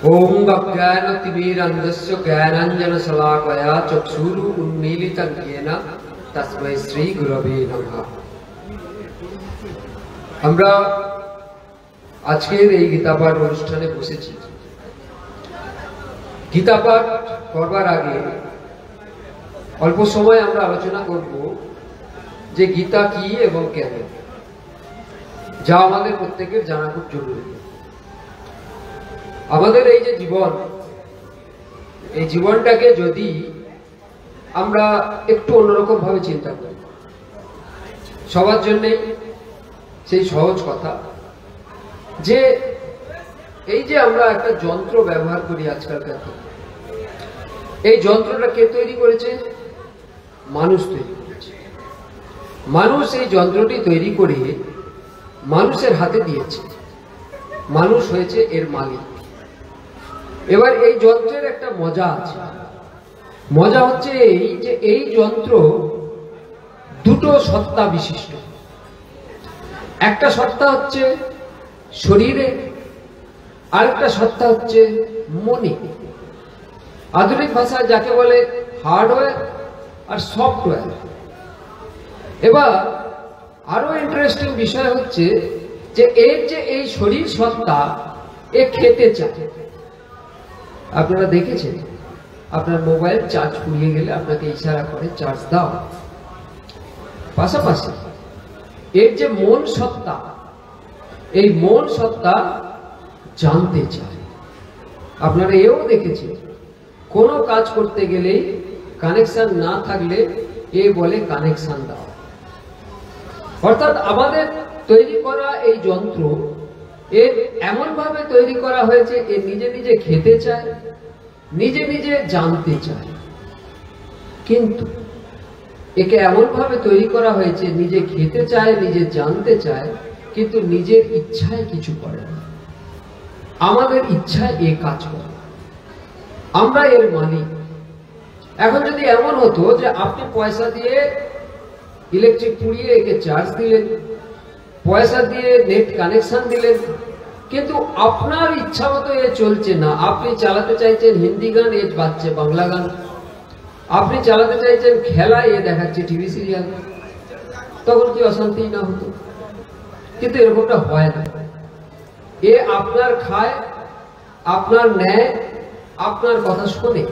ओम अज्ञानतिमिरन्धस्य ज्ञानाञ्जनशलाकया चक्षुरुन्मीलितं येन तस्मै श्री गुरवे नमः। আমরা আজকের এই গীতাপাঠ অনুষ্ঠানে বসেছি। গীতাপাঠ করবার আগে অল্প সময় আমরা আলোচনা করব যে গীতা কি এবং কেন, যা আমাদের প্রত্যেকের জানা খুব জরুরি। আমাদের এই যে জীবন, এই জীবনটাকে যদি আমরা একটু অন্যরকম ভাবে চিন্তা করি, সবার জন্যই সেই সহজ কথা যে এই যে আমরা একটা যন্ত্র ব্যবহার করি আজকালকার, এই যন্ত্রটা কে তৈরি করেছে? মানুষ তৈরি করেছে। মানুষ এই যন্ত্রটি তৈরি করে মানুষের হাতে দিয়েছে, মানুষ হয়েছে এর মালিক। এবার এই যন্ত্রের একটা মজা আছে। মজা হচ্ছে এই যে এই যন্ত্র দুটো সত্তা বিশিষ্ট। একটা সত্তা হচ্ছে শরীরে, আরেকটা সত্তা হচ্ছে মনে। আধুনিক ভাষায় যাকে বলে হার্ডওয়্যার আর সফটওয়্যার। এবার আরো ইন্টারেস্টিং বিষয় হচ্ছে যে এর যে এই শরীর সত্তা, এ খেতে চায়। আপনারা দেখেছেন, আপনার মোবাইল চার্জ ফুরিয়ে গেলে আপনাকে ইশারা করে চার্জ দাও। পাশাপাশি এর যে মন সত্তা, এই মন সত্তা জানতে চায়। আপনারা এও দেখেছেন, কোনো কাজ করতে গেলেই কানেকশন না থাকলে এ বলে কানেকশন দাও। অর্থাৎ আমাদের তৈরি করা এই যন্ত্র এর এমন ভাবে তৈরি করা হয়েছে, এ নিজে নিজে খেতে চায়, নিজে নিজে জানতে চায়। কিন্তু একে এমন ভাবে তৈরি করা হয়েছে, নিজে খেতে চায়, নিজে জানতে চায়, কিন্তু নিজের ইচ্ছায় কিছু করে না। আমাদের ইচ্ছায় এ কাজ করে, আমরা এর মালিক। এখন যদি এমন হতো যে আপনি পয়সা দিয়ে ইলেকট্রিক পুড়িয়ে একে চার্জ দিলেন, পয়সা দিয়ে নেট কানেকশন দিলেন, কিন্তু আপনার ইচ্ছা মতো এ চলছে না। আপনি চালাতে চাইছেন হিন্দি গান, এ বাজছে বাংলা গান। আপনি চালাতে চাইছেন খেলা, এ দেখাচ্ছে টিভি সিরিয়াল। তখন কি অশান্তি না হতো? কিন্তু এরকমটা হয় না। এ আপনার খায়, আপনার নেয়, আপনার কথা শোনে।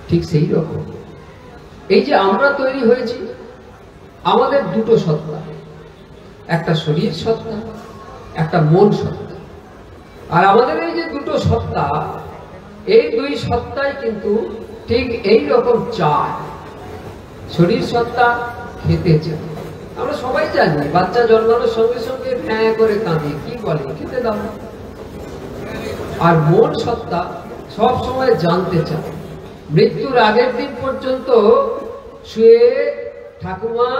ঠিক সেই রকম এই যে আমরা তৈরি হয়েছি, আমাদের দুটো সত্তা, একটা শরীর সত্তা, একটা মন সত্তা। আর আমাদের এই যে দুটো সত্তা, এই দুই সত্তাই কিন্তু ঠিক এই রকম চায়। শরীর সত্তা খেতে চায়। আমরা সবাই জানি, বাচ্চা জন্মানোর সঙ্গে সঙ্গে হ্যাঁ করে কাঁদে, কি বলে? খেতে দাও। আর মন সত্তা সব সময় জানতে চায়। মৃত্যুর আগের দিন পর্যন্ত শুয়ে ঠাকুমা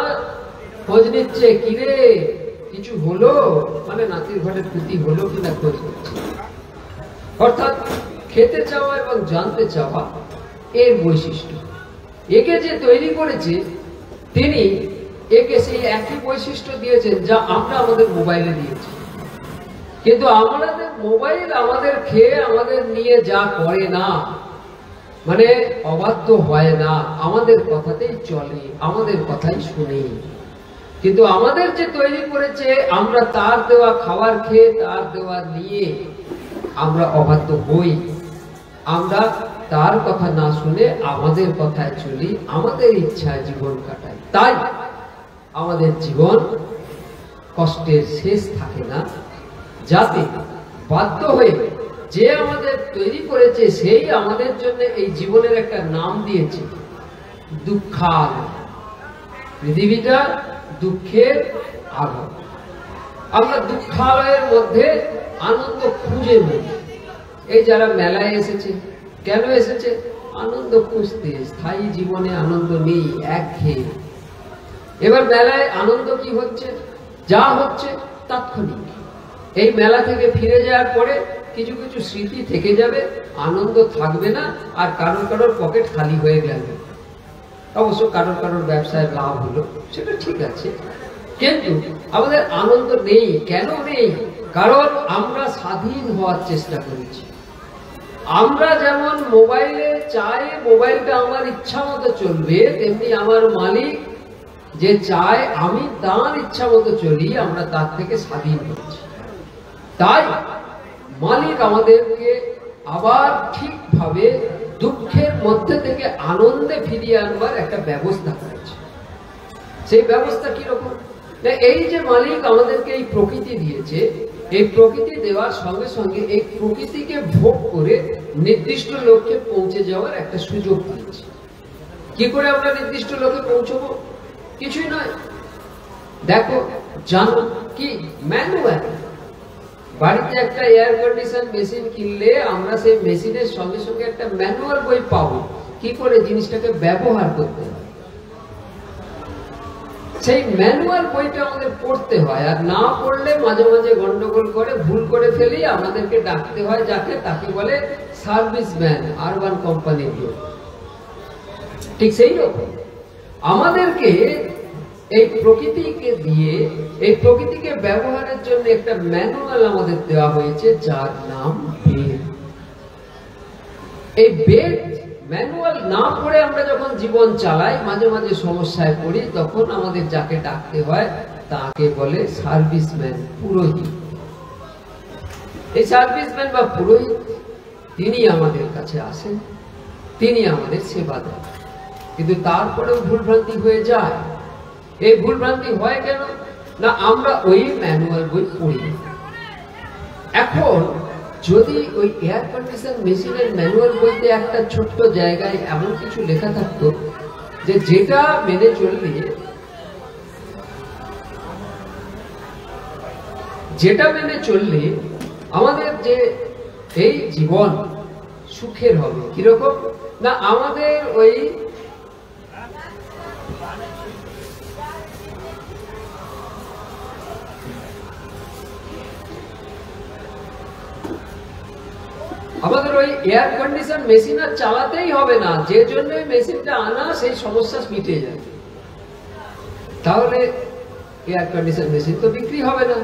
খোঁজ নিচ্ছে, কিরে কিছু হলো, মানে নাতির ঘরের ক্ষতি হলো কিনা খোঁজ নিচ্ছে। অর্থাৎ খেতে চাওয়া এবং জানতে চাওয়া এর বৈশিষ্ট্য। একে যে তৈরি করেছে, তিনি একে সেই একই বৈশিষ্ট্য দিয়েছেন যা আমরা আমাদের মোবাইলে দিয়েছি। কিন্তু আমাদের মোবাইল আমাদের খেয়ে আমাদের নিয়ে যা করে না, মানে অবাধ্য হয় না, আমাদের কথাতেই চলে, আমাদের কথাই শুনে। কিন্তু আমাদের যে তৈরি করেছে, আমরা তার দেওয়া খাবার খেয়ে, তার দেওয়া নিয়ে আমরা অবাধ্য হই। আমরা তার কথা না শুনে আমাদের কথায় চলি, আমাদের ইচ্ছায় জীবন কাটাই। তাই আমাদের জীবন কষ্টের শেষ থাকে না, যাতে বাধ্য হয়ে যে আমাদের তৈরি করেছে, সেই আমাদের জন্য এই জীবনের একটা নাম দিয়েছে, দুঃখালয়। পৃথিবীটা দুঃখের আঘাত। আমরা দুঃখালয়ের মধ্যে আনন্দ খুঁজে নিই। এই যারা মেলায় এসেছে, কেন এসেছে? আনন্দ খুঁজতে। স্থায়ী জীবনে আনন্দ নেই, একঘেয়ে। এবার মেলায় আনন্দ কি হচ্ছে? যা হচ্ছে তাৎক্ষণিক। এই মেলা থেকে ফিরে যাওয়ার পরে কিছু কিছু স্মৃতি থেকে যাবে, আনন্দ থাকবে না, আর কারোর কারোর পকেট খালি হয়ে গেল। অবশ্য কারোর কারোর ব্যবসায় লাভ হলো, সেটা ঠিক আছে, কিন্তু আমাদের আনন্দ নেই। কেন নেই? কারণ আমরা স্বাধীন হওয়ার চেষ্টা করেছি। আমরা যেমন মোবাইলে চাই মোবাইলটা আমার ইচ্ছা মতো চলবে, তেমনি আমার মালিক যে চায় আমি তার ইচ্ছা মতো চলি, আমরা তার থেকে স্বাধীন হচ্ছি। তাই মালিক আমাদেরকে আবার ঠিকভাবে দুঃখের মধ্যে থেকে আনন্দে ফিরিয়ে আনবার একটা ব্যবস্থা করেছে। সেই ব্যবস্থা কিরকম? এই যে মালিক আমাদেরকে এই প্রকৃতি দিয়েছে, এই প্রকৃতি দেওয়ার সঙ্গে সঙ্গে এই প্রকৃতিকে ভোগ করে নির্দিষ্ট লক্ষ্যে পৌঁছে যাওয়ার একটা সুযোগ দিয়েছে। কি করে আমরা নির্দিষ্ট লক্ষ্যে পৌঁছবো? কিছুই নয়, দেখো জানো কি, ম্যানুয়াল। বাড়িতে একটা এয়ার কন্ডিশন মেশিন কিনলে আমরা সেই মেশিনের সঙ্গে সঙ্গে একটা ম্যানুয়াল বই পাবো, কি করে জিনিসটাকে ব্যবহার করতে হয়। সেই ম্যানুয়াল বইটা আমাদের পড়তে হয়, আর না পড়লে মাঝে মাঝে গন্ডগোল করে ভুল করে ফেলি, আমাদেরকে ডাকতে হয় যাকে, তাকে বলে সার্ভিসম্যান আরবান কোম্পানির লোক। ঠিক সেই রকম আমাদেরকে এই প্রকৃতিকে দিয়ে এই প্রকৃতিকে ব্যবহারের জন্য একটা ম্যানুয়াল আমাদের দেওয়া হয়েছে, যার নাম বেদ। এই বেদ ম্যানুয়াল না পড়ে আমরা যখন জীবন চালাই, মাঝে মাঝে সমস্যায় পড়ি, তখন আমাদের যাকে ডাকতে হয় তাকে বলে সার্ভিসম্যান, পুরোহিত। এই সার্ভিসম্যান বা পুরোহিত তিনি আমাদের কাছে আসেন, তিনি আমাদের সেবা দেন। কিন্তু তারপরেও ভুলভ্রান্তি হয়ে যায়। এই ভুলভ্রান্তি হয় কেন? না, আমরা ওই ম্যানুয়াল বই পড়ি। এখন যদি ওই এয়ার কন্ডিশন মেশিনের ম্যানুয়াল বইতে একটা ছোট্ট জায়গায় এমন কিছু লেখা থাকতো যে যেটা মেনে চললে আমাদের যে এই জীবন সুখের হবে, কিরকম না, আমাদের ওই এয়ার কন্ডিশন মেশিন আর চালাতেই হবে না, যে জন্য মেশিনটা আনা সেই সমস্যা মিটে যায়। তাহলে এয়ার কন্ডিশন মেশিন তো বিক্রি হবে না।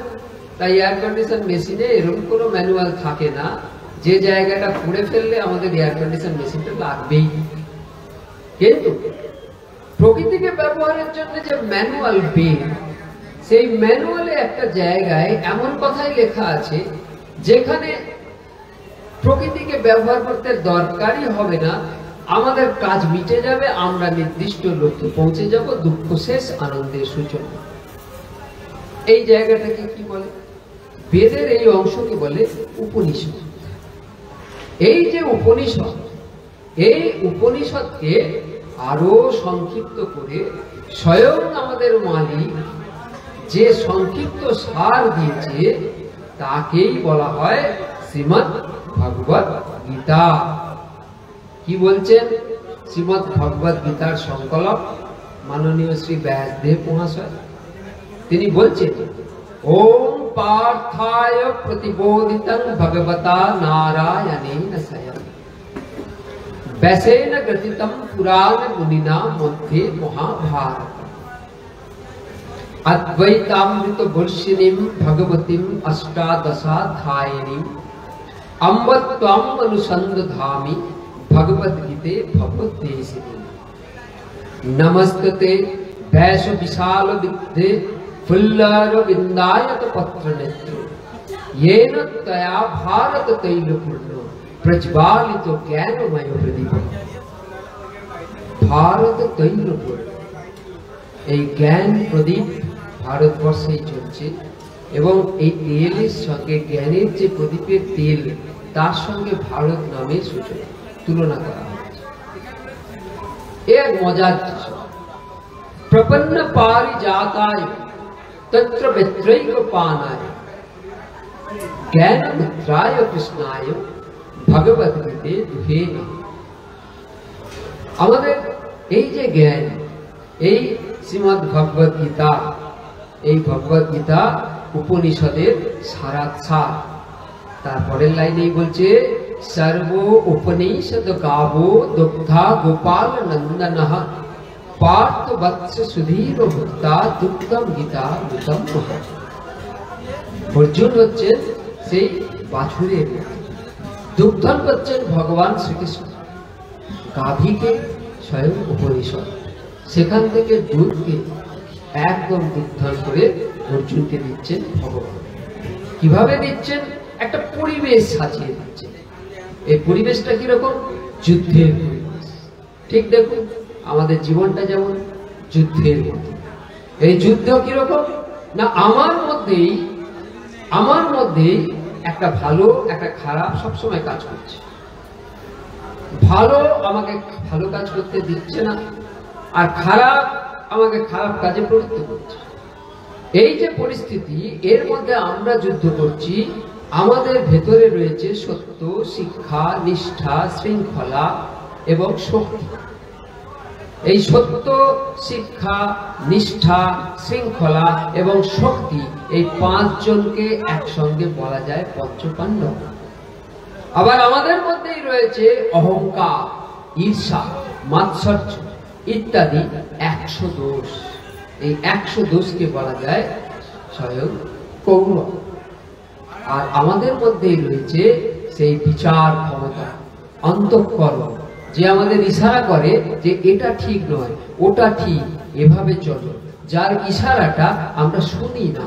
তাই এয়ার কন্ডিশন মেশিনে এরকম কোনো ম্যানুয়াল থাকে না যে জায়গাটা পুড়ে ফেললে আমাদের এয়ার কন্ডিশন মেশিনটা লাগবেই। কিন্তু প্রকৃতিকে ব্যবহারের জন্য যে ম্যানুয়াল বেদ, সেই ম্যানুয়ালে একটা জায়গায় এমন কথাই লেখা আছে যেখানে প্রকৃতিকে ব্যবহার করতে দরকারই হবে না, আমাদের কাজ মিটে যাবে, আমরা নির্দিষ্ট লক্ষ্যে পৌঁছে যাব, দুঃখ শেষ, আনন্দের সূচনা। এই জায়গাটাকে কি বলে? বেদের এই অংশকে বলে উপনিষদ। এই যে উপনিষদ, এই উপনিষদকে আরো সংক্ষিপ্ত করে স্বয়ং আমাদের মালিক যে সংক্ষিপ্ত সার দিয়েছে তাকেই বলা হয় শ্রীমদ্ ভগবত গীতা। কি বলছেন শ্রীমদ্ ভগবত গীতার সংকলক মাননীয় শ্রী ব্যাসদেব মহাশয়? তিনি বলছেন, ওম পার্থায় প্রতিবোধিতং ভগবতা নারায়ণেন স্বয়ং ব্যাসেন গ্রথিতম পুরাণ মুনিনা মধ্যে মহাভারত অদ্বৈতামৃত বর্ষিণীম ভগবতীম অষ্টাদশাধ্যায়িনীম अम्ब त्वम् अनुसंधामि भगवद्गीते भगवद्देशिनी नमस्ते वैश विशाल विद्ये फुल्लरविन्दायत पत्र नेत्रे येन तया भारत तैलपूर्णो प्रज्वालितो ज्ञानमय प्रदीप। भारत तैलपूर्ण এই জ্ঞান প্রদীপ ভারতবর্ষেই চলছে, এবং এই তেলের সঙ্গে জ্ঞানের যে প্রদীপের তেল, তার সঙ্গে ভারত নামের সূচনা তুলনা করা হয়েছে। এক মজার প্রপন্ন পারিজাতায় তত্র বেত্রৈক পানায় জ্ঞান মিত্রায় কৃষ্ণায় ভগবদ্গীতে দুহে নমঃ। আমাদের এই যে জ্ঞান, এই শ্রীমদ্ ভগবত গীতা, এই ভগবত গীতা উপনিষদের সারাৎসার। তারপরের লাইনেই বলছে, সর্ব উপনিষদ গাবো দুগ্ধা গোপাল নন্দনঃ পার্থ বৎস সুধীর ভক্তা দুগ্ধম গীতা মৃতম মহৎ। অর্জুন হচ্ছেন সেই বাছুরের, দুগ্ধন করছেন ভগবান শ্রীকৃষ্ণ, গাভীকে স্বয়ং উপনিষদ, সেখান থেকে দুধকে একদম দুগ্ধন করে অর্জুনকে দিচ্ছেন ভগবান। কিভাবে দিচ্ছেন? একটা পরিবেশ সাজিয়ে দিচ্ছেন। এই পরিবেশটা কিরকম? যুদ্ধের পরিবেশ। ঠিক দেখুন, আমাদের জীবনটা যেমন যুদ্ধের মতো। এই যুদ্ধ কিরকম না, আমার মধ্যেই একটা ভালো একটা খারাপ সবসময় কাজ করছে। ভালো আমাকে ভালো কাজ করতে দিচ্ছে না, আর খারাপ আমাকে খারাপ কাজে প্রবৃত্ত করছে। এই যে পরিস্থিতি, এর মধ্যে আমরা যুদ্ধ করছি। আমাদের ভেতরে রয়েছে সত্য, শিক্ষা, নিষ্ঠা, শৃঙ্খলা এবং শক্তি। এই সত্য, শিক্ষা, নিষ্ঠা, শৃঙ্খলা এবং শক্তি, এই পাঁচজনকে একসঙ্গে বলা যায় পঞ্চপাণ্ডব। আবার আমাদের মধ্যেই রয়েছে অহংকার, ঈর্ষা, মাৎসর্য ইত্যাদি 100 দোষ। এই 100 দোষকে বলা যায় স্বয়ং কৌরব। আর আমাদের মধ্যেই রয়েছে সেই বিচার ক্ষমতা, অন্তঃকরণ, যে আমাদের ইশারা করে যে এটা ঠিক নয়, ওটা ঠিক, এভাবে চলো। যার ইশারাটা আমরা শুনি না,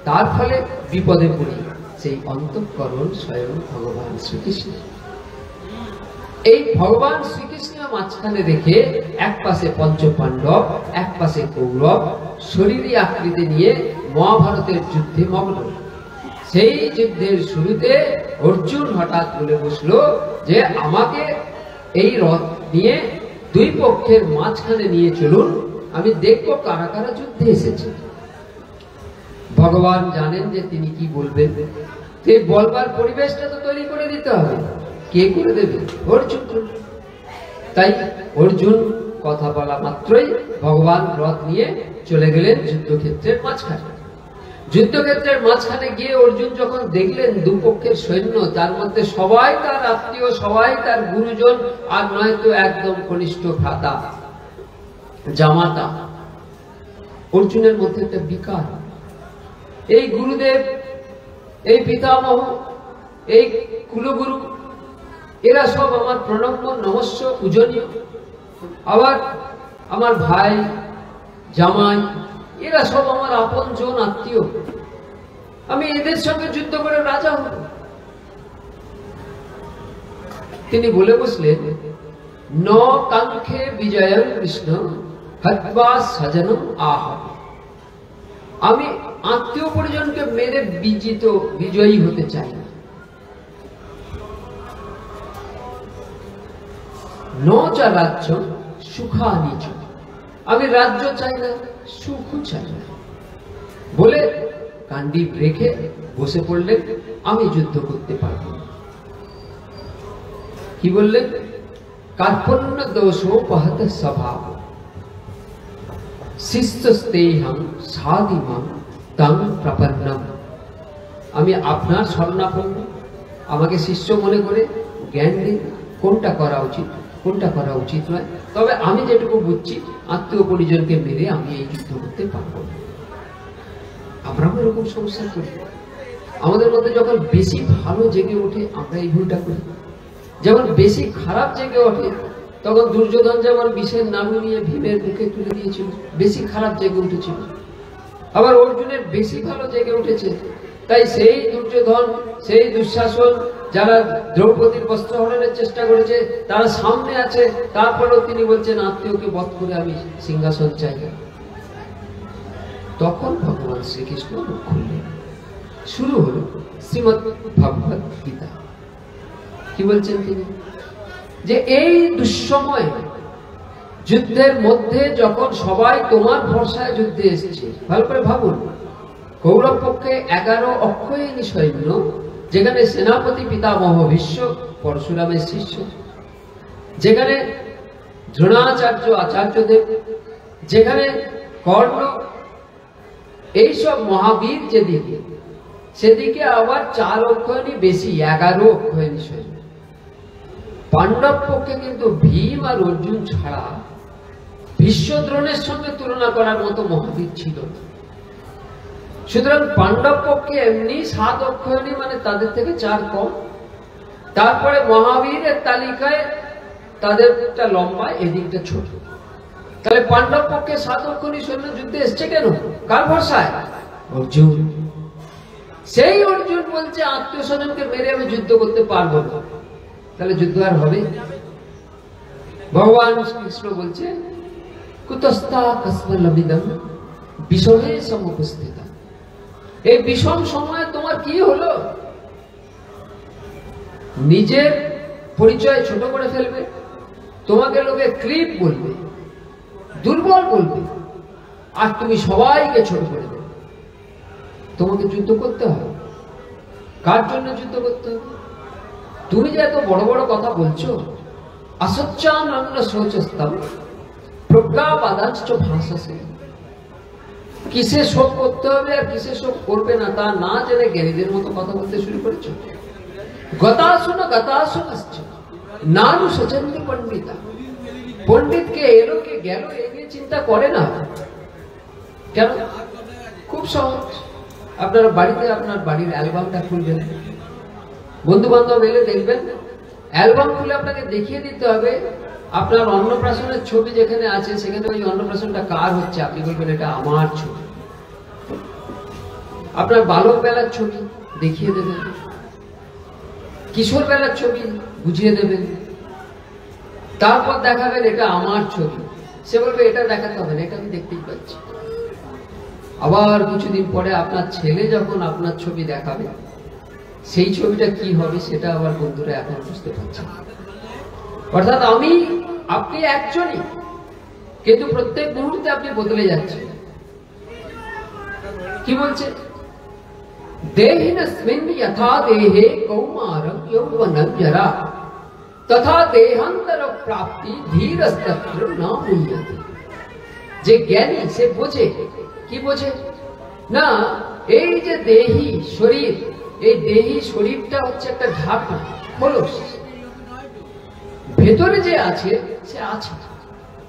তার ফলে বিপদে পড়ি। সেই অন্তঃকরণ স্বয়ং ভগবান শ্রীকৃষ্ণ। এই ভগবান শ্রীকৃষ্ণ মাঝখানে রেখে এক পাশে পঞ্চপাণ্ডব, এক পাশে কৌরব, শরীরী আকৃতি নিয়ে মহাভারতের যুদ্ধে মগ্ন। সেই যুদ্ধের শুরুতে অর্জুন হঠাৎ বলে বসলো যে আমাকে এই রথ নিয়ে দুই পক্ষের মাঝখানে নিয়ে চলুন, আমি দেখবো কারা কারা যুদ্ধে এসেছে। ভগবান জানেন যে তিনি কি বলবেন, সেই বলবার পরিবেশটা তো তৈরি করে দিতে হবে। কে করে দেবে? অর্জুন। তাই অর্জুন কথা বলা মাত্রই ভগবান রথ নিয়ে চলে গেলেন যুদ্ধক্ষেত্রের মাঝখানে। যুদ্ধক্ষেত্রের মাঝখানে গিয়ে অর্জুন যখন দেখলেন দুপক্ষের সৈন্য, তার মধ্যে সবাই তার আত্মীয়, সবাই তার গুরুজন, আর নয়তো একদম কনিষ্ঠ ভ্রাতা জামাতা। অর্জুনের মধ্যে একটা বিকার। এই গুরুদেব, এই পিতামহ, এই কুলগুরু, এরা সব আমার প্রণম্য, নমস্য, পূজনীয়। আবার আমার ভাই, জামাই, এরা সব আমার আপনজন, আত্মীয়। আমি এদের সঙ্গে যুদ্ধ করে রাজা হব। তিনি বলে বসলেন, ন কাঙ্ক্ষে বিজয়ং কৃষ্ণ হত্বা স্বজনম আহ। আমি আত্মীয় পরিজনকে মেরে বিজয়ী হতে চাই না। ন চা রাজ্য সুখানি চ, আমি রাজ্য চাই না, সুখ চাই না। বলে কাণ্ডীব রেখে বসে পড়লেন, আমি যুদ্ধ করতে পারব না। কি বললেন? কার্পণ্য দোষোপহত স্বভাব শিষ্যস্তেহং সাধিমাং তং প্রপন্নম। আমি আপনার শরণাপন্ন, আমাকে শিষ্য মনে করে জ্ঞান দিন কোনটা করা উচিত, কোনটা করা উচিত নয়। তবে আমি যেটুকু বুঝছি, আত্মীয় পরিজনকে মেরে আমি এই যুদ্ধ করতে পারব না। আমরাও এরকম সমস্যা করি। আমাদের মধ্যে যখন বেশি ভালো জেগে ওঠে, আমরা এই ভুলটা করি। যেমন বেশি খারাপ জেগে ওঠে, তখন দুর্যোধন যেমন বিষের নাড়ু নিয়ে ভীমের মুখে তুলে দিয়েছিল, বেশি খারাপ জেগে উঠেছিল। আবার অর্জুনের বেশি ভালো জেগে উঠেছে, তাই সেই দুর্যোধন, সেই দুঃশাসন, যারা দ্রৌপদীর বস্ত্র হরণের চেষ্টা করেছে, তারা সামনে আছে, তারপরেও তিনি বলছেন আত্মীয়কে বধ করে আমি সিংহাসন চাই। তখন ভগবান শ্রীকৃষ্ণ মুখ খুললেন, শুরু হলো শ্রীমদ্ ভগবদ গীতা। কি বলছেন তিনি? যে এই দুঃসময় যুদ্ধের মধ্যে যখন সবাই তোমার ভরসায় যুদ্ধে এসেছে, ভালো করে ভাবুন, কৌরব পক্ষে 11 অক্ষয়িনী সৈন্য, যেখানে সেনাপতি পিতামহ ভীষ্ম পরশুরামের শিষ্য, যেখানে দ্রোণাচার্য আচার্যদেব, যেখানে কর্ণ, এইসব মহাবীর যেদিকে, সেদিকে আবার 4 অক্ষয়িনী বেশি, 11 অক্ষয়িনী সৈন্য। পাণ্ডব পক্ষে কিন্তু ভীম আর অর্জুন ছাড়া ভীষ্ম দ্রোণের সঙ্গে তুলনা করার মতো মহাবীর ছিল। সুতরাং পাণ্ডব পক্ষে এমনি 7 অক্ষয়িনী, মানে তাদের থেকে 4 কম। তারপরে মহাবীরের তালিকায় তাদেরটা লম্বা, এদিকটা ছোট। তাহলে পাণ্ডব পক্ষে 7 লক্ষণী সৈন্য যুদ্ধে এসছে কেন? কার ভরসায়? অর্জুন। সেই অর্জুন বলছে আত্মীয় স্বজনকে মেরে আমি যুদ্ধ করতে পারবো না। তাহলে যুদ্ধ আর হবে? ভগবান কৃষ্ণ বলছে কুতস্তা কস্মলবিদম বিষমে সমুপস্থিত। এই বিষম সময়ে তোমার কি হলো? নিজের পরিচয় ছোট করে ফেলবে, তোমাকে লোকে ক্রিপ বলবে, দুর্বল বলবে, আর তুমি সবাইকে ছোট করে দেবে। তোমাকে যুদ্ধ করতে হবে। কার জন্য যুদ্ধ করতে হবে? তুমি যে এত বড় বড় কথা বলছো, আসচ্চানন্য শৌচস্তম প্রজ্ঞাবাদাঞ্চ ভাষাসে, কিসে শোক করতে হবে আর কিসে শোক করবে না তা না জেনে জ্ঞানীদের মতো কথা বলতে শুরু করেছো। গতাসুন গতাসুন আসছে নানু সচন্দি পণ্ডিতা। পণ্ডিতকে এলো কে গেল এ নিয়ে চিন্তা করে না। কেন? খুব সহজ। আপনারা বাড়িতে আপনার বাড়ির অ্যালবামটা খুলবেন, বন্ধু বান্ধব এলে দেখবেন, অ্যালবাম খুলে আপনাকে দেখিয়ে দিতে হবে আপনার অন্নপ্রাশনের ছবি যেখানে আছে সেখানে ওই অন্নপ্রাশনটা কার হচ্ছে, আপনি বলবেন এটা আমার ছবি। আপনার বালক বেলার ছবি দেখিয়ে দেবেন, কিশোর বেলার ছবি বুঝিয়ে দেবেন, তারপর দেখাবেন এটা আমার ছবি। সে বলবে এটা দেখাতে হবে না, এটা আমি দেখতেই পাচ্ছি। আবার কিছুদিন পরে আপনার ছেলে যখন আপনার ছবি দেখাবে, সেই ছবিটা কি হবে সেটা আবার বন্ধুরা এখন বুঝতে পারছে। অর্থাৎ আপনি একজনই, কিন্তু প্রত্যেক মুহূর্তে আপনি বদলে যাচ্ছেন। কি বলছে? দেহিনস্মিন যথা দেহে কৌমারং যৌবনং জরা তথা দেহান্তর প্রাপ্তি ধীরস্তত্র না মুহ্যতে। যে জ্ঞানী সে বোঝে। কি বোঝে? না এই যে দেহি শরীর, এই দেহি শরীরটা হচ্ছে একটা ঢাকা, খোলস। ভেতরে যে আছে সে আছে,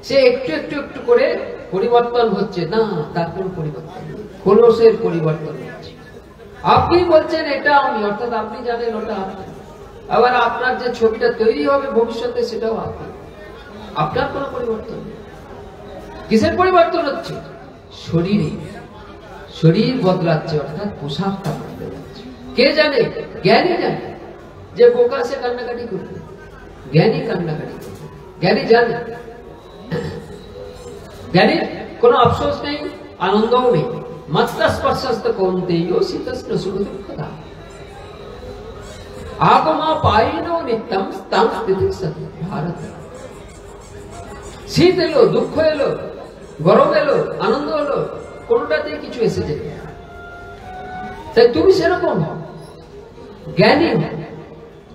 সে একটু একটু একটু করে পরিবর্তন হচ্ছে। না, তার কোনো পরিবর্তন নেই, খোলসের পরিবর্তন হচ্ছে। আপনি বলছেন এটা আমি, অর্থাৎ আপনি জানেন ওটা আপনি। আবার আপনার যে ছবিটা তৈরি হবে ভবিষ্যতে সেটাও আপনার কোনো পরিবর্তন নেই। কিসের পরিবর্তন হচ্ছে? শরীরে। শরীর বদলাচ্ছে, অর্থাৎ পোশাকটা বদলে যাচ্ছে। কে জানে? জ্ঞানী জানে। যে বোকা সে কান্নাকাটি করবে, জ্ঞানী কান্নাকাটি করবে। জ্ঞানী জানে, জ্ঞানীর কোনো আফসোস নেই, আনন্দও নেই। মাত্রা স্পর্শস্ত কৌন্তেয় শীতস্ন সুখ দুঃখদা আগমা পাইনো নিত্যম স্তাং স্থিতি সতি ভারত। শীত এলো, দুঃখ এলো, গরম এলো, আনন্দ হলো, কোনটাতেই কিছু এসে যেতে। তাই তুমি সেরকম হও, জ্ঞানী।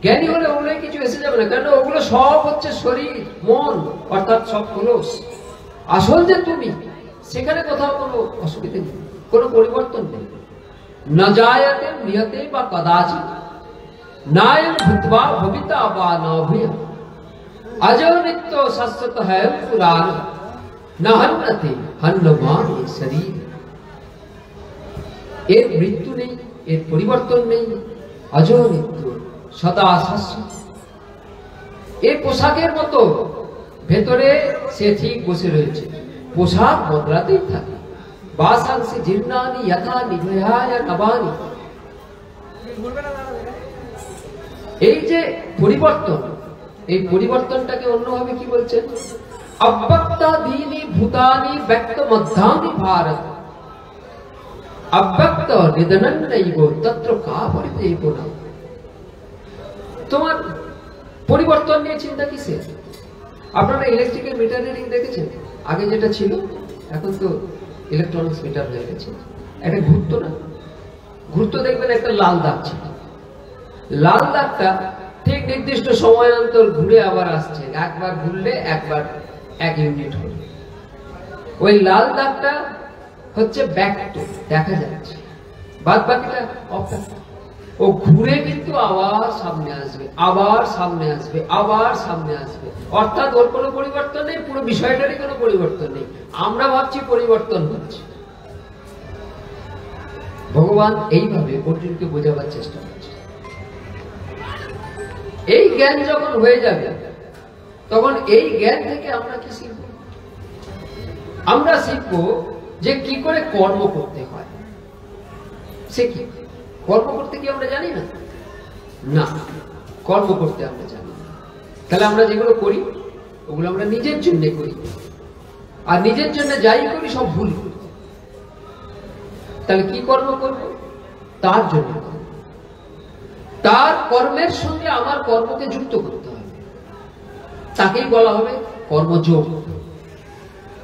জ্ঞানী হলে ওগুলো কিছু এসে যাবে না, কারণ ওগুলো সব হচ্ছে শরীর মন, অর্থাৎ সব খোলস। আসল যে তুমি, সেখানে কোথাও কোনো অসুবিধা নেই, কোনো পরিবর্তন নেই। না জায়তে নিহতে বা কদাচিৎ নায়ম ভূত্বা ভবিতা বা নভূয় অজো নিত্য শাশ্বত হ্যায় পুরাণ না হন্যতে হন্যমান শরীর। এর মৃত্যু নেই, এর পরিবর্তন নেই, অজো নিত্য সদা শাশ্বত। এই পোশাকের মতো ভেতরে সে ঠিক বসে রয়েছে, পোশাক বদলাতেই থাকে। বাসাংসি জীর্ণানি যথা নিভয়ায় নবানি। এই যে পরিবর্তন, এই পরিবর্তনটাকে অন্যভাবে কি বলছেন? অব্যক্তাদীনি ভূতানি ব্যক্ত মধ্যানি ভারত অব্যক্ত নিধনন্নৈব তত্র কা পরিদেবনা। তোমার পরিবর্তন নিয়ে চিন্তা কিসের? আপনারা ইলেকট্রিক্যাল মিটার রিডিং দেখেছেন? আগে যেটা ছিল, এখন তো ইলেকট্রনিক্স মিটার হয়ে গেছে। একটা ঘুরতো না, ঘুরতো, দেখবেন একটা লাল দাগ ছিল। লাল দাগটা ঠিক নির্দিষ্ট সময় অন্তর ঘুরে আবার আসছে, একবার ঘুরলে একবার 1 ইউনিট হলো। ওই লাল দাগটা হচ্ছে ব্যাকটো, দেখা যাচ্ছে, বাদ বাকিটা অফ। ও ঘুরে কিন্তু আবার সামনে আসবে, আবার সামনে আসবে, আবার সামনে আসবে। অর্থাৎ ওর কোনো পরিবর্তন নেই, পুরো বিষয়টারই কোনো পরিবর্তন নেই। আমরা ভাবছি পরিবর্তন হচ্ছে। ভগবান এইভাবে অর্জুনকে বোঝাবার চেষ্টা করছে। এই জ্ঞান যখন হয়ে যাবে তখন এই জ্ঞান থেকে আমরা কি শিখব? আমরা শিখব যে কি করে কর্ম করতে হয়। সে কি কর্ম করতে কি আমরা জানি না? না, কর্ম করতে আমরা জানি না। তাহলে আমরা যেগুলো করি ওগুলো আমরা নিজের জন্য করি, আর নিজের জন্য যাই করি সব ভুল করি। তাহলে কি কর্ম করব? তার জন্য তার কর্মের সঙ্গে আমার কর্মকে যুক্ত করতে হবে, তাকেই বলা হবে কর্মযোগ।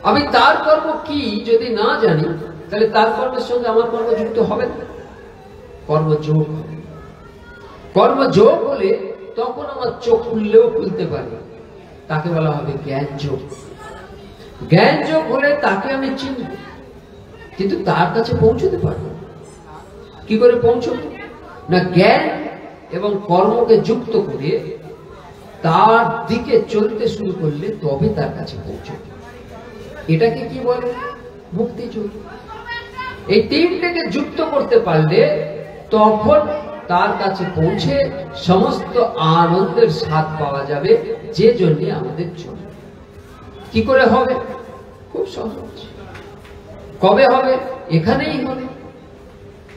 আমি তার কর্ম কি যদি না জানি তাহলে তার কর্মের সঙ্গে আমার কর্ম যুক্ত হবে না, কর্মযোগ হবে। কর্মযোগ হলে তখন আমার চোখ খুললেও খুলতে পারে, তাকে বলা হবে জ্ঞান যোগ। জ্ঞান যোগ হলে তাকে আমি চিনব, কিন্তু তার কাছে পৌঁছতে পারবো। কি করে পৌঁছবো? না, জ্ঞান এবং কর্মকে যুক্ত করে তার দিকে চলতে শুরু করলে তবে তার কাছে পৌঁছবে। এটাকে কি বলে? মুক্তি যোগ। এই তিনটাকে যুক্ত করতে পারলে তখন তার কাছে পৌঁছে সমস্ত আনন্দের স্বাদ পাওয়া যাবে, যে জন্য আমাদের জন্য। কি করে হবে? খুব সহজ। কবে হবে? এখানেই হবে।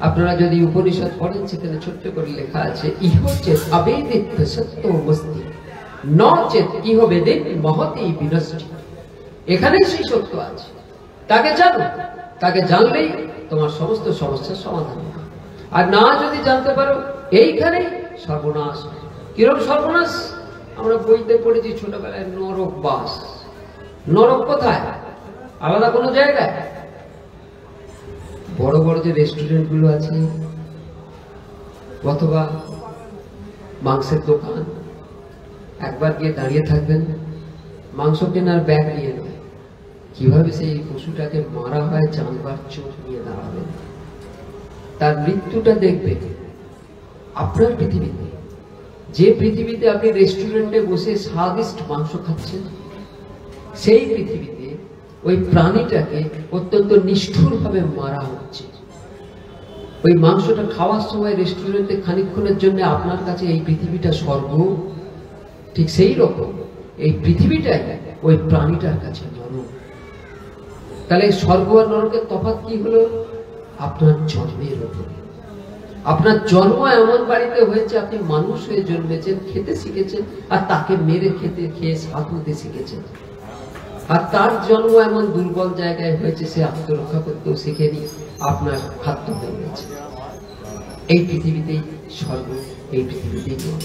আপনারা যদি উপনিষদ পড়েন সেখানে ছোট্ট করে লেখা আছে, ইহ চেত আবেদিত সত্য মস্তি ন চেত ইহ বেদিত মহতি বিনষ্টি। এখানেই সেই সত্য আছে, তাকে জানো। তাকে জানলেই তোমার সমস্ত সমস্যার সমাধান হবে। আর না যদি জানতে পারো, এইখানেই সর্বনাশ। কিরকম সর্বনাশ? আমরা বইতে পড়েছি ছোটবেলায়, নরক বাস। নরক কোথায়? আলাদা কোনো জায়গায়? বড় বড় যে রেস্টুরেন্ট গুলো আছে অথবা মাংসের দোকান, একবার গিয়ে দাঁড়িয়ে থাকবেন, মাংস কেনার ব্যাগ নিয়ে নেয়, কিভাবে সেই পশুটাকে মারা হয় জানবার চোখ নিয়ে দাঁড়াবেন, তার মৃত্যুটা দেখবেন। আপনার পৃথিবীতে, যে পৃথিবীতে আপনি রেস্টুরেন্টে বসে স্বাদিষ্ট মাংস খাচ্ছেন, সেই পৃথিবীতে ওই প্রাণীটাকে অত্যন্ত নিষ্ঠুরভাবে মারা হচ্ছে। ওই মাংসটা খাওয়ার সময় রেস্টুরেন্টে খানিকক্ষণের জন্য আপনার কাছে এই পৃথিবীটা স্বর্গ, ঠিক সেই রকম এই পৃথিবীটাই ওই প্রাণীটার কাছে নরক। তাহলে স্বর্গ আর নরকের তফাৎ কি হলো? আপনার জন্মের উপরে। আপনার জন্ম এমন বাড়িতে হয়েছে, আপনি মানুষ হয়ে জন্মেছেন, খেতে শিখেছেন, আর তাকে মেরে খেয়ে স্বাদ নিতে শিখেছেন। আর তার জন্ম এমন দুর্বল জায়গায় হয়েছে, সে আত্মরক্ষা করতেও শিখেনি, আপনার খাদ্য হয়ে গেছে। এই পৃথিবীতেই স্বর্গ, এই পৃথিবীতেই নরক।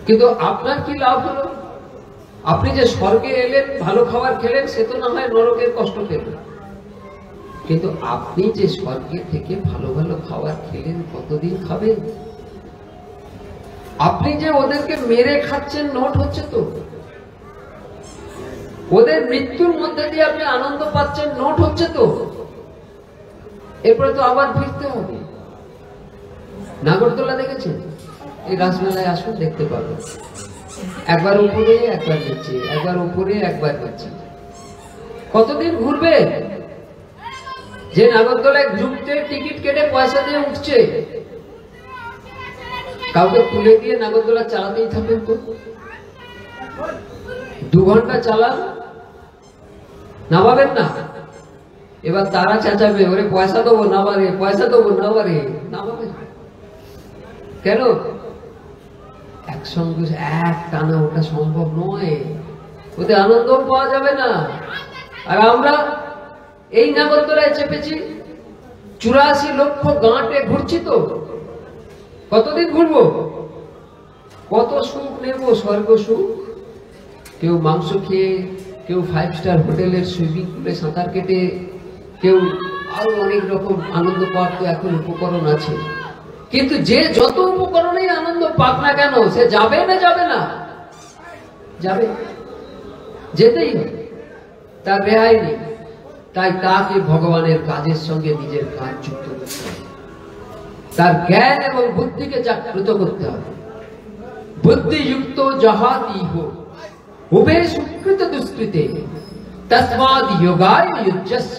কিন্তু আপনার কি লাভ হলো? আপনি যে স্বর্গে এলেন, ভালো খাবার খেলেন, সে তো না হয় নরকের কষ্ট পেলেন, কিন্তু আপনি যে স্বর্গে থেকে ভালো ভালো খাবার খেলেন, কতদিন খাবেন? আপনি যে ওদেরকে মেরে খাচ্ছেন, নোট হচ্ছে তো। ওদের মৃত্যুর মধ্যে দিয়ে আপনি আনন্দ পাচ্ছেন, নোট হচ্ছে তো। এরপরে তো আবার ফিরতে হবে। নাগরদোলা দেখেছেন? এই রাসমেলায় আসুন, দেখতে পাবেন। একবার উপরে, একবার নিচে, একবার উপরে, একবার নিচে। কতদিন ঘুরবে? যে নাগরদোলায় ঢুকতে টিকিট কেটে পয়সা দিয়ে উঠছে, কাউকে তুলে দিয়ে নাগরদোলা চালাতেই থাকবেন তো। 2 ঘন্টা চালান, নামাবেন না। এবার তারা চেঁচাবে, ওরে পয়সা দেবো না বারে, পয়সা দেবো না বারে। নামাবেন কেন? একসঙ্গে এক টানা ওটা সম্ভব নয়, ওতে আনন্দ পাওয়া যাবে না। আর আমরা এই নাগরদোলায় চেপেছি, 84 লক্ষ গাঁটে ঘুরছি তো। কতদিন ঘুরবো? কত সুখ নেব, স্বর্গ সুখ। কেউ মাংস খেয়ে, কেউ 5 স্টার হোটেলের সুইমিং পুলে সাঁতার কেটে, কেউ আরো অনেক রকম আনন্দ পাওয়ার তো এখন উপকরণ আছে। কিন্তু যে যত উপকরণেই আনন্দ পাক না কেন, সে যাবে না? যাবে না? যাবে, যেতেই হবে, তার রেহাই নেই। তাই তাকে ভগবানের কাজের সঙ্গে নিজের কাজ যুক্ত করতে হবে। তার জ্ঞান এবং বুদ্ধিকে জাগ্রত করতে হবে। বুদ্ধিযুক্ত যাহাতি হোক উভে সুকৃত দুষ্কৃতে তস্মাদ যোগায় যুজ্যস্য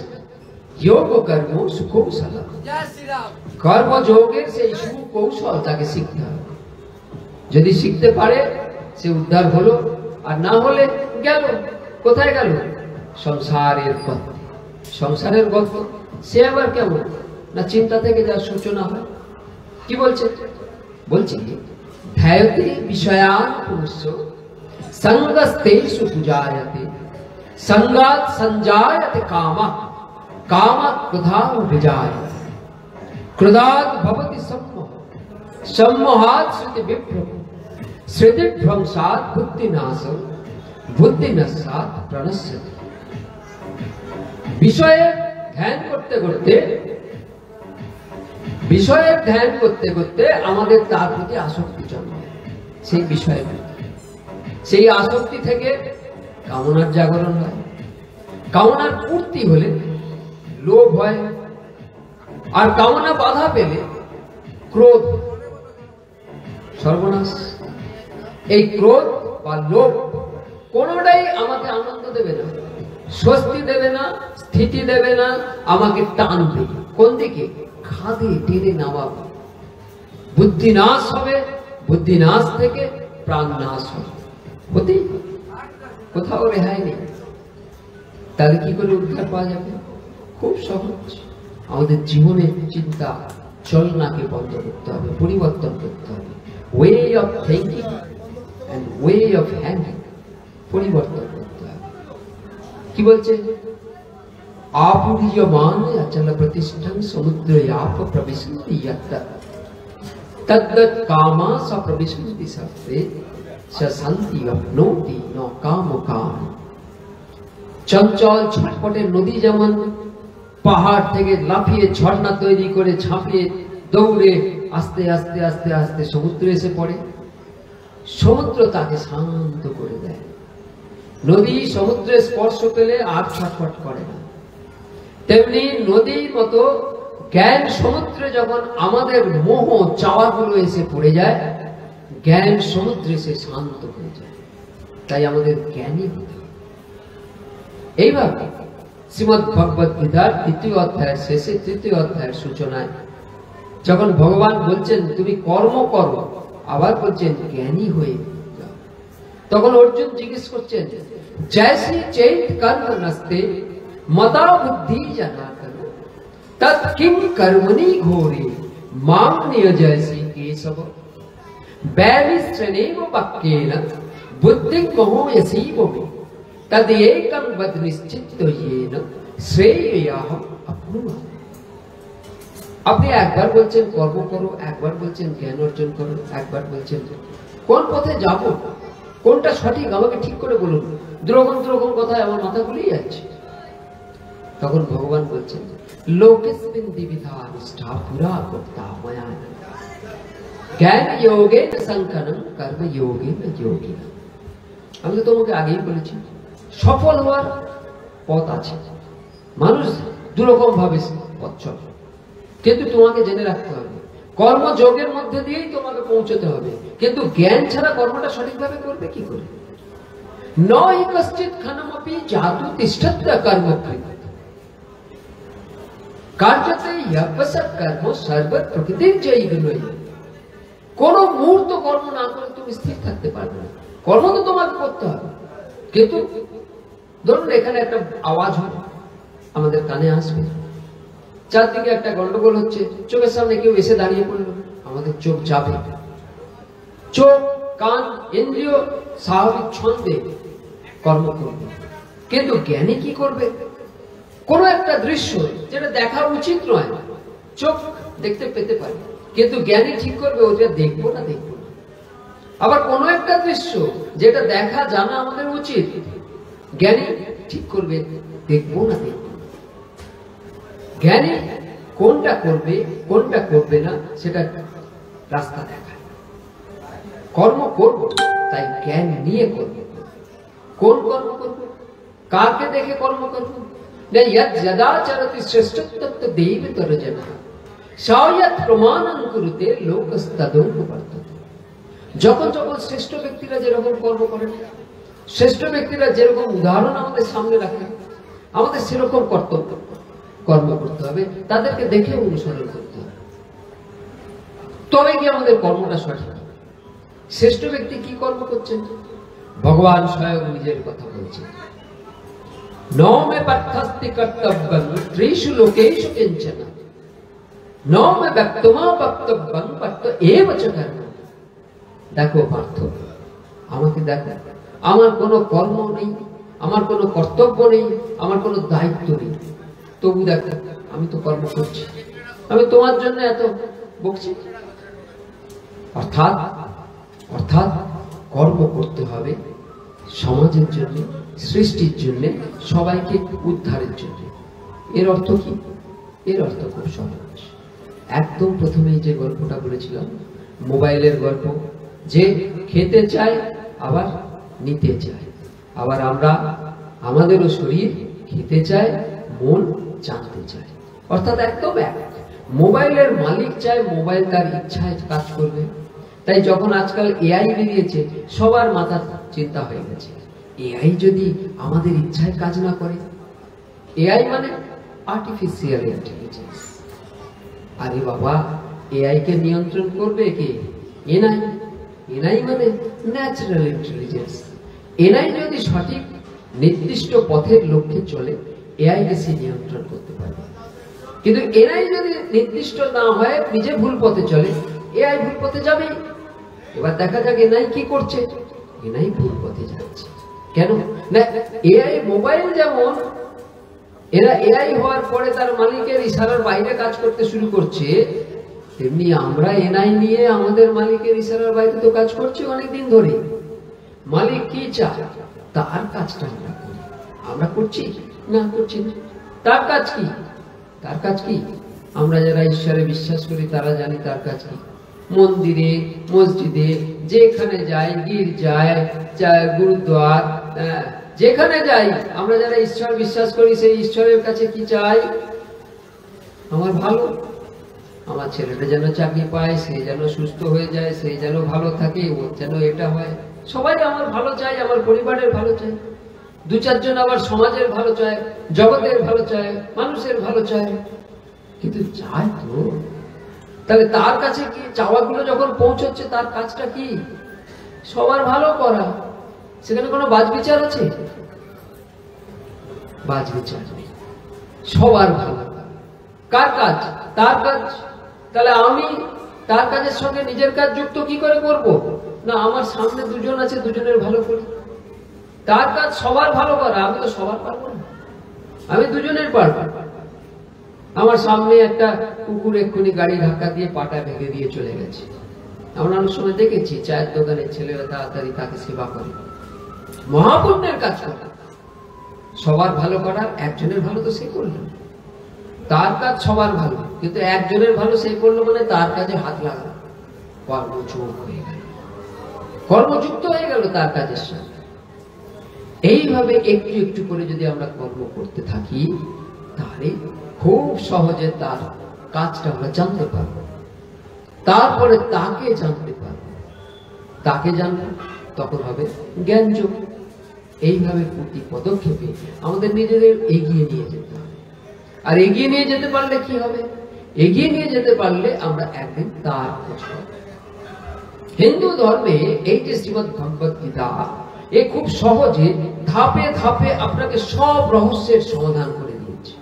যোগ কর্ম সুকৌশল। কর্মযোগের সেই সুকৌশল তাকে শিখতে হবে। যদি শিখতে পারে সে উদ্ধার হলো, আর না হলে গেল। কোথায় গেল? সংসারের গর্ত। সংসারের গর্ত সে আবার কেমন না, চিন্তা থেকে যার সূচনা হয়। কি বলছে? বলছি ধ্যায়তে বিষয়ান পুরুষ সঙ্গস্তেষু পূজায়তে সঙ্গাৎ সঞ্জায়তে কামা কামাৎ ক্রোধাৎ বিজায়তে ক্রোধাৎ ভবতি সম্মোহ সম্মোহাৎ শ্রুতি বিভ্রম শ্রুতি ভ্রংসাৎ বুদ্ধিনাশম বুদ্ধিনাশাৎ প্রণশ্যতি। বিষয়ের ধ্যান করতে করতে আমাদের তার প্রতি আসক্তি জন্মায়। সেই বিষয়ে সেই আসক্তি থেকে কামনার জাগরণ হয়। কামনার পূর্তি হলে লোভ হয়, আর কামনা বাধা পেলে ক্রোধ। সর্বনাশ। এই ক্রোধ বা লোভ কোনোটাই আমাকে আনন্দ দেবে না, স্বস্তি দেবে না, স্থিতি দেবে না, আমাকে টানবে কোন দিকে? খাদে টেনে নামাবে। বুদ্ধি নাশ হবে, বুদ্ধি নাশ থেকে প্রাণ নাশ হবে। হতেই কোথাও রেহাই নেই। তাহলে কি করে উদ্ধার পাওয়া যাবে? খুব সহজ। আমাদের জীবনের চিন্তা চলনাকে বন্ধ করতে হবে, পরিবর্তন করতে হবে। Way of thinking and way of handling পরিবর্তন করতে হবে। কি বলছে? आपूर्यमान अचल प्रतिष्ठन समुद्रयाप प्रविशन्ति यत्र तद्दत् कामा स प्रविशन्ति सत्ते स शान्ति अप्नोति न काम काम। চঞ্চল ছটপটে নদী যেমন পাহাড় থেকে লাফিয়ে ঝর্ণা তৈরি করে ঝাঁপিয়ে দৌড়ে আস্তে আস্তে আস্তে আস্তে সমুদ্রে এসে পড়ে, সমুদ্র তাকে শান্ত করে দেয়। নদী সমুদ্রে স্পর্শ পেলে আর ছটফট করে না। তেমনি নদীর মতো জ্ঞান সমুদ্রে যখন আমাদের মোহ চাওয়াগুলো এসে পড়ে যায়, জ্ঞান সমুদ্রে সে শান্ত হয়ে যায়। তাই আমাদের জ্ঞানী হতে হবে। এইভাবে শ্রীমদ্ ভগবত গীতার ২য় অধ্যায়ের শেষে ৩য় অধ্যায়ের সূচনায় যখন ভগবান বলছেন তুমি কর্ম করো, আবার বলছেন জ্ঞানী হয়ে যাও, তখন অর্জুন জিজ্ঞেস করছেন জৈসি চৈত কর্ম নস্তে মতা বুদ্ধি জনার্দন তৎ কিং কর্মণি ঘোরে মাম নিয়োজয়সি কেশব बैलिश्चनेव वाक्येन बुद्धिं मोहयसीव मे तद एकं वद निश्चित्तो येन श्रेययाहम अपनुयामि। আপনি একবার বলছেন কর্ম করো, একবার বলছেন জ্ঞান অর্জন করো, একবার বলছেন কোন পথে যাব, কোনটা সঠিক আমাকে ঠিক করে বলুন। দ্রোগন দ্রোগন কথা আমার মাথা গুলিয়ে যাচ্ছে। তখন ভগবান বলছেন লোকেস্মিন দ্বিবিধা নিষ্ঠা পুরা কর্তা ময়া জ্ঞান যোগে সংকনম কর্ম যোগে যোগী। আমি তো তোমাকে আগেই বলেছি সফল হওয়ার পথ আছে। মানুষ দুরকম ভাবে পথ চলে, কিন্তু তোমাকে জেনে রাখতে হবে কর্মযোগের মধ্যে দিয়েই তোমাকে পৌঁছতে হবে। কিন্তু জ্ঞান ছাড়া কর্মটা সঠিকভাবে করবে কি করে? নহি কশ্চিৎ ক্ষণমপি জাতু তিষ্ঠত্য কর্মকৃত কার্যতে ইয়পসৎ কর্ম সর্বত প্রকৃতির জৈবনৈ। কোন মুহূর্ত কর্ম না করে তুমি স্থির থাকতে পারবে না। কর্ম তো তোমাকে করতে হবে, কিন্তু ধরুন এখানে একটা আওয়াজ হয়, আমাদের কানে আসবে, চারদিকে একটা গন্ডগোল হচ্ছে, চোখের সামনে কেউ এসে দাঁড়িয়ে পড়লো, আমাদের চোখ যাবে। চোখ কান ইন্দ্রিয় স্বাভাবিক ছন্দে কর্ম করবে, কিন্তু জ্ঞানী কি করবে? কোন একটা দৃশ্য যেটা দেখা উচিত নয়, চোখ দেখতে পেতে পারে, কিন্তু জ্ঞানী ঠিক করবে ওটা দেখবো না দেখবো না। আবার কোন একটা দৃশ্য যেটা দেখা জানা আমাদের উচিত, জ্ঞানী ঠিক করবে দেখবো না দেখবো না। জ্ঞানী কোনটা করবে কোনটা করবে না সেটা রাস্তা দেখায়। কর্ম করব তাই জ্ঞান নিয়ে করব। কোন কর্ম করব, কাকে দেখে কর্ম করব? না ইয়ৎ যদা চরতি শ্রেষ্ঠত্ব দেবতর জনঃ সায়ৎ প্রমাণং কুরুতে লোকস্তদনুবর্ততে। যখন যখন শ্রেষ্ঠ ব্যক্তিরা যেরকম কর্ম করেন, শ্রেষ্ঠ ব্যক্তিরা যেরকম উদাহরণ আমাদের সামনে রাখেন, আমাদের সেরকম কর্তব্য কর্ম করতে হবে, তাদেরকে দেখে অনুসরণ করতে হবে, তবে কি আমাদের কর্মটা সঠিক। শ্রেষ্ঠ ব্যক্তি কি কর্ম করছেন? ভগবান স্বয়ং নিজের কথা বলছেন, ন মে পার্থাস্তি কর্তব্যং ত্রিষু লোকেষু কিঞ্চন ন মে ব্যক্তমা বক্তব্যং পার্থ এব চ কর্ম। দেখো পার্থ, আমাকে দেখো, আমার কোনো কর্ম নেই, আমার কোনো কর্তব্য নেই, আমার কোনো দায়িত্ব নেই, তবু দেখো আমি তো কর্ম করছি, আমি তোমার জন্য এত বকছি। অর্থাৎ অর্থাৎ কর্ম করতে হবে সমাজের জন্য, সৃষ্টির জন্য, সবাইকে উদ্ধারের জন্য। এর অর্থ কি? এর অর্থ খুব সহজ। একদম প্রথমেই যে গল্পটা বলেছিলাম, মোবাইলের গল্প, যে খেতে চায় আবার নিতে চায়, আবার আমরা আমাদেরও শরীর খেতে চায়, মন জানতে চায়, অর্থাৎ একদম এক। মোবাইলের মালিক চায় মোবাইল তার ইচ্ছায় কাজ করবে। তাই যখন আজকাল এআই বেরিয়েছে, সবার মাথা চিন্তা হয়ে গেছে, এআই যদি আমাদের ইচ্ছায় কাজ না করে। এআই মানে আর্টিফিশিয়াল ইন্টেলিজেন্স। আরে বাবা, এআই কে নিয়ন্ত্রণ করবে কে? এনআই। এনআই মানে ন্যাচারাল ইন্টেলিজেন্স। এনআই যদি সঠিক নির্দিষ্ট পথের লক্ষ্যে চলে, এআই কে সে নিয়ন্ত্রণ করতে পারবে। কিন্তু এনআই যদি নির্দিষ্ট না হয়, নিজে ভুল পথে চলে, এআই ভুল পথে যাবে। এবার দেখা যাক এনআই কি করছে। এনআই ভুল পথে যাচ্ছে। কেন না? এআই মোবাইল যেমন এরা এআই হওয়ার পরে তার মালিকের ইশারার বাইরে কাজ করতে শুরু করছে, তেমনি আমরা এনআই নিয়ে আমাদের মালিকের ইশারার বাইরে তো কাজ করছি অনেকদিন ধরে। মালিক কি চায় তার কাজটা আমরা করি। আমরা করছি না? করছি না। তার কাজ কি? তার কাজ কি? আমরা যারা ঈশ্বরে বিশ্বাস করি তারা জানি তার কাজ কি। মন্দিরে, মসজিদে, যেখানে যাই, গির্জায়, গুরুদ্বার, যেখানে যাই, আমরা যারা ঈশ্বর বিশ্বাস করি সেই ঈশ্বরের কাছে কি চাই? আমার ভালো, আমার ছেলেটা যেন চাকরি পায়, সে যেন সুস্থ হয়ে যায়, সে যেন ভালো থাকে, ওর যেন এটা হয়। সবাই আমার ভালো চাই, আমার পরিবারের ভালো চাই, দু চারজন আবার সমাজের ভালো চায়, জগতের ভালো চায়, মানুষের ভালো চায়। কিন্তু চায় তো, তাহলে তার কাছে কি চাওয়াগুলো যখন পৌঁছচ্ছে, তার কাজটা কি? সবার ভালো করা। সেখানে কোনো বাজবিচার আছে? বাজবিচার নেই। সবার ভালো। কার কাজ? তার কাজ। তাহলে আমি তার কাজের সঙ্গে নিজের কাজ যুক্ত কি করে করব? না, আমার সামনে দুজন আছে, দুজনের ভালো করি। তার কাজ সবার ভালো করা, আমি তো সবার পারবো না, আমি দুজনের পারবো। আমার সামনে একটা কুকুর এক্ষুনি গাড়ি ধাক্কা দিয়ে পাটা ভেঙে দিয়ে চলে গেছে। আমরা অনেক সময় দেখেছি চায়ের দোকানে ছেলেরা তাড়াতাড়ি তাকে সেবা করে, মহাপুণ্যের কাজ করে। সবার ভালো করার, একজনের ভালো তো সে করলো, তার কাজ সবার ভালো, কিন্তু একজনের ভালো সে করলো মানে তার কাজে হাত লাগালো, কর্মযোগ হয়ে গেল, কর্মযুক্ত হয়ে গেল তার কাজের সাথে। এইভাবে একটু একটু করে যদি আমরা কর্ম করতে থাকি, তাহলে খুব সহজে তার কাজটা আমরা জানতে পারবো। তারপরে তাকে জানতে পারবো, তাকে জানবো, তখন হবে জ্ঞানযোগ। এইভাবে প্রতি পদক্ষেপে আমাদের নিজেদের এগিয়ে নিয়ে যেতে হবে। আর এগিয়ে নিয়ে যেতে পারলে কি হবে? এগিয়ে নিয়ে যেতে পারলে আমরা একদিন তার খোঁজ পাবো। হিন্দু ধর্মে এই যে শ্রীমদ ভগবত গীতা, এ খুব সহজে ধাপে ধাপে আপনাকে সব রহস্যের সমাধান করে দিয়েছে।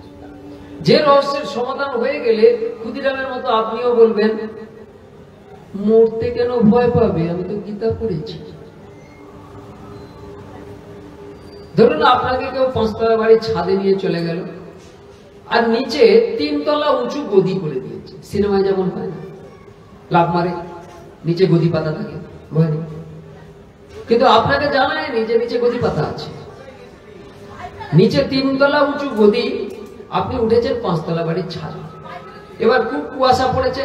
যে রহস্যের সমাধান হয়ে গেলে ক্ষুদিরামের মতো আপনিও বলবেন, মরতে কেন ভয় পাবে, আমি তো গীতা পড়েছি। ধরুন আপনাকে কেউ 5 তলা বাড়ির ছাদে নিয়ে চলে গেল, আর নিচে 3 তলা উঁচু গদি করে দিয়েছে। সিনেমায় যেমন হয় না, লাফ মারে, নিচে গদি পাতা থাকে, ভয় নেই। কিন্তু আপনাকে জানায়নি যে নিচে গদি পাতা আছে। নিচে 3 তলা উঁচু গদি, আপনি উঠেছেন 5 তলা বাড়ির ছাদ। এবার খুব কুয়াশা পড়েছে,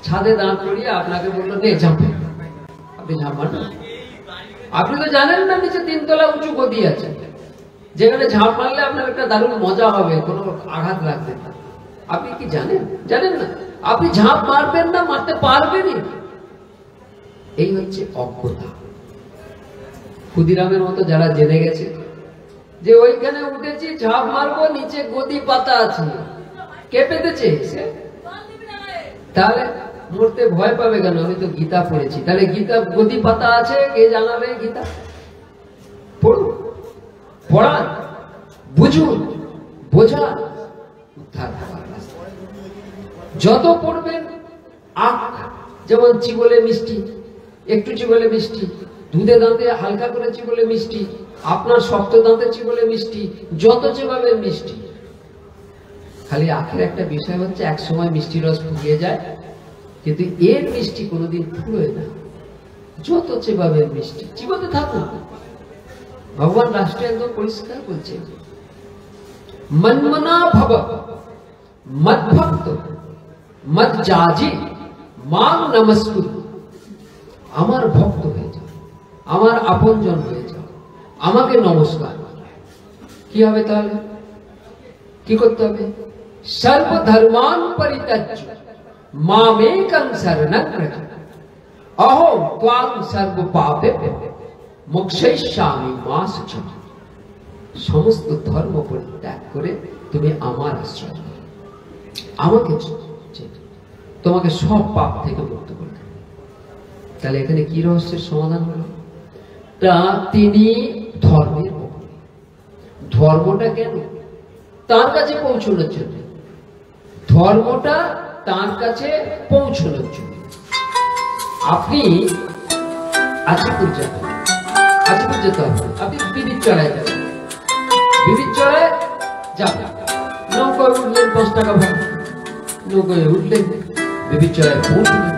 ছাদে দাঁড় করিয়ে আপনাকে বললো, নে ঝাঁপ। আপনি ঝাঁপ মারবেন? আপনি তো জানেন না নিচে 3 তলা উঁচু গদি আছে, যেখানে ঝাঁপ মারলে আপনার একটা দারুণ মজা হবে, কোনো আঘাত লাগবে না। আপনি কি জানেন? জানেন না। আপনি ঝাঁপ মারবেন না, মারতে পারবেনই। এই হচ্ছে অজ্ঞতা। ক্ষুদিরামের মতো যারা জেনে গেছে যে ওইখানে উঠেছি, ঝাঁপ মারবো, নিচে গদি পাতা আছে, কে পেতেছে? তাহলে মরতে ভয় পাবে কেন? আমি তো গীতা পড়েছি। তাহলে গীতা গদি পাতা আছে, কে জানাবে গীতা? পড়ুন, পড়ান, বুঝুন, বোঝান, উদ্ধার হওয়ার রাস্তা। যত পড়বেন, যেমন চিবলে মিষ্টি, একটু চিবলে মিষ্টি, দুধে দাঁতে হালকা করে চিবলে মিষ্টি, আপনার শক্ত দাঁতে চিবলে মিষ্টি, যত চেবাবেন মিষ্টি। খালি আখের একটা বিষয় হচ্ছে, এক সময় মিষ্টি রস ফুরিয়ে যায়, কিন্তু এর মিষ্টি কোনোদিন ফুরোয় না। যত চেবাবেন মিষ্টি, চিবাতে থাকুন। ভগবান রাষ্ট্রে একদম পরিষ্কার বলছে, মন্মনা ভব মদ্ভক্ত মজ্জাজি মাং নমস্কুরু। আমার ভক্ত হয়ে যাও, আমার আপনজন হয়ে যাও, আমাকে নমস্কার। কি হবে তাহলে? কি করতে হবে? সর্বধর্মান পরিত্যজ্য মামেকং শরণং ব্রজ অহং ত্বাং সর্বপাপেভ্যো মোক্ষয়িষ্যামি মা শুচি। সমস্ত ধর্ম পরিত্যাগ করে তুমি আমার আশ্রয় নাও, আমাকে তোমাকে সব পাপ থেকে মুক্ত করে দেবে। তাহলে এখানে কি রহস্যের সমাধান হলো? তা তিনি ধর্মের ভক্ত। ধর্মটা কেন? তার কাছে পৌঁছানোর জন্য। ধর্মটা তার কাছে পৌঁছানোর জন্য। আপনি আজিপুর যাবেন, আজিপুর যেতে হবে, আপনি বিবিধ চড়ায় যাবেন, বিবিধ চড়ায় যাবেন, নৌকায় উঠলেন 5 টাকা ভাড়া, নৌকায় উঠলেন, বিবিধ চড়ায় পৌঁছলেন,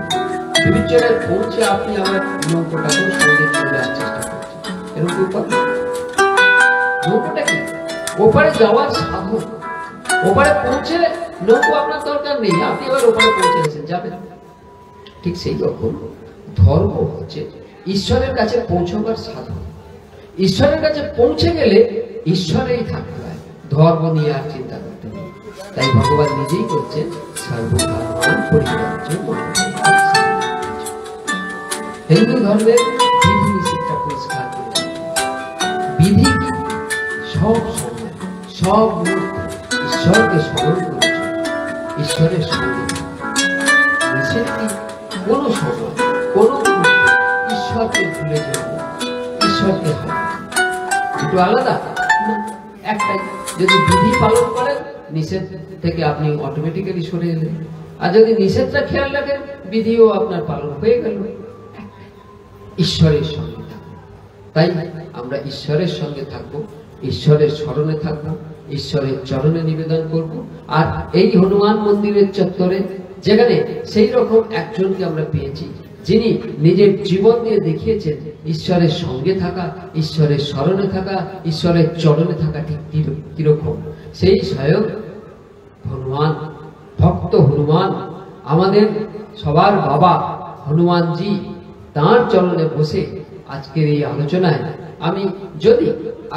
বিবিধ চড়ায় পৌঁছে আপনি আবার নৌকাটাকেও সঙ্গে চলে আসার চেষ্টা করছেন। এরকম কথা। নৌকাটা কি? ওপারে যাওয়ার সাধন। ওপারে পৌঁছে নৌকো আপনার দরকার নেই, আপনি এবার ওপারে পৌঁছে গেছেন, যাবেন। ঠিক সেই রকম ধর্ম হচ্ছে ঈশ্বরের কাছে পৌঁছবার সাধন। ঈশ্বরের কাছে পৌঁছে গেলে ঈশ্বরেই থাকতে হয়, ধর্ম নিয়ে আর চিন্তা করতে নেই। তাই ভগবান নিজেই করছেন সর্বধর্মান পরিত্যাজ্য মামেকং শরণং ব্রজ। হিন্দু ধর্মের বিধি নিষেধটা পরিষ্কার করে, বিধি সব সময় সব মুহূর্তে ঈশ্বরকে স্মরণ করছে, ঈশ্বরের সঙ্গে। নিষেধটি কোনো সময় কোনো ঈশ্বরকে ভুলে যাবে, ঈশ্বরকে হারাবে। একটু আলাদা একটাই। যদি বিধি পালন করেন, নিষেধ থেকে আপনি অটোমেটিক্যালি সরে এলেন। আর যদি নিষেধটা খেয়াল রাখেন, বিধিও আপনার পালন হয়ে গেল। ঈশ্বরের সঙ্গে থাকবো। তাই আমরা ঈশ্বরের সঙ্গে থাকবো, ঈশ্বরের স্মরণে থাকবো, ঈশ্বরের চরণে নিবেদন করব। আর এই হনুমান মন্দিরের চত্বরে, যেখানে সেই রকম একজনকে আমরা পেয়েছি, যিনি নিজের জীবন দিয়ে দেখিয়েছেন ঈশ্বরের সঙ্গে থাকা, ঈশ্বরের স্মরণে থাকা, ঈশ্বরের চরণে থাকা ঠিক কিরকম। সেই স্বয়ং হনুমান, ভক্ত হনুমান, আমাদের সবার বাবা হনুমানজি, তাঁর চরণে বসে আজকের এই আলোচনায় আমি যদি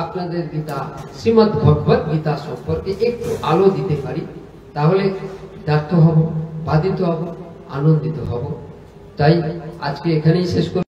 আপনাদের গীতা, শ্রীমদ্ ভগবত গীতা সম্পর্কে একটু আলো দিতে পারি, তাহলে ব্যর্থ হব, বাধিত হব, আনন্দিত হব। তাই আজকে এখানেই শেষ করব।